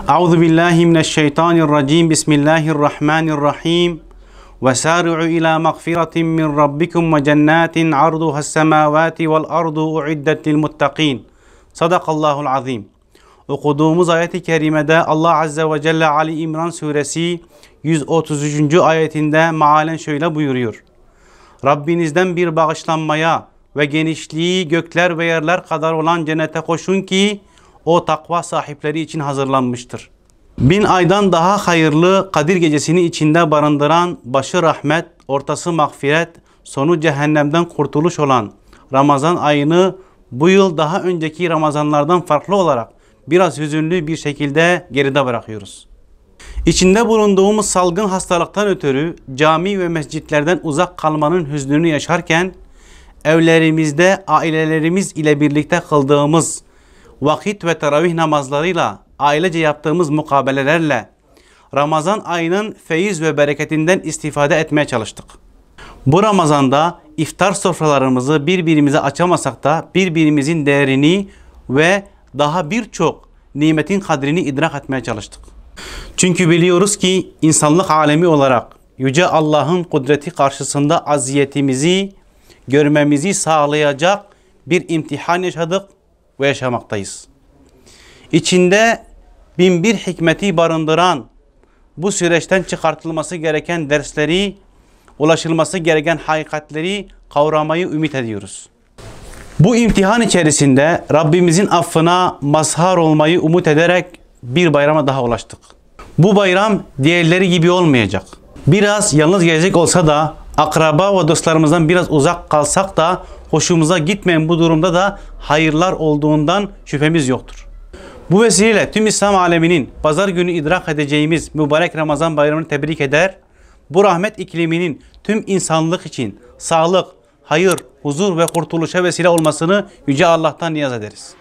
Euzu billahi mineşşeytanirracim. Bismillahirrahmanirrahim. Ve sari'u ila mağfiratin min rabbikum ve cennetin arduhas semavati vel ardu uiddet lil muttaqin. Sadakallahul azim. Okuduğumuz ayet-i kerimede Allah Azze ve Celle Ali İmran suresi 133. ayetinde mealen şöyle buyuruyor. Rabbinizden bir bağışlanmaya ve genişliği gökler ve yerler kadar olan cennete koşun ki o takva sahipleri için hazırlanmıştır. 1000 aydan daha hayırlı Kadir gecesini içinde barındıran, başı rahmet, ortası mağfiret, sonu cehennemden kurtuluş olan Ramazan ayını bu yıl daha önceki Ramazanlardan farklı olarak biraz hüzünlü bir şekilde geride bırakıyoruz. İçinde bulunduğumuz salgın hastalıktan ötürü cami ve mescitlerden uzak kalmanın hüznünü yaşarken, evlerimizde ailelerimiz ile birlikte kıldığımız vakit ve teravih namazlarıyla, ailece yaptığımız mukabelelerle Ramazan ayının feyiz ve bereketinden istifade etmeye çalıştık. Bu Ramazan'da iftar sofralarımızı birbirimize açamasak da birbirimizin değerini ve daha birçok nimetin kadrini idrak etmeye çalıştık. Çünkü biliyoruz ki insanlık alemi olarak Yüce Allah'ın kudreti karşısında aziyetimizi görmemizi sağlayacak bir imtihan yaşadık ve yaşamaktayız. İçinde 1001 hikmeti barındıran bu süreçten çıkartılması gereken dersleri, ulaşılması gereken hakikatleri kavramayı ümit ediyoruz. Bu imtihan içerisinde Rabbimizin affına mazhar olmayı umut ederek bir bayrama daha ulaştık. Bu bayram diğerleri gibi olmayacak. Biraz yalnız gelecek olsa da, akraba ve dostlarımızdan biraz uzak kalsak da, hoşumuza gitmeyen bu durumda da hayırlar olduğundan şüphemiz yoktur. Bu vesileyle tüm İslam aleminin pazar günü idrak edeceğimiz mübarek Ramazan bayramını tebrik eder, bu rahmet ikliminin tüm insanlık için sağlık, hayır, huzur ve kurtuluşa vesile olmasını Yüce Allah'tan niyaz ederiz.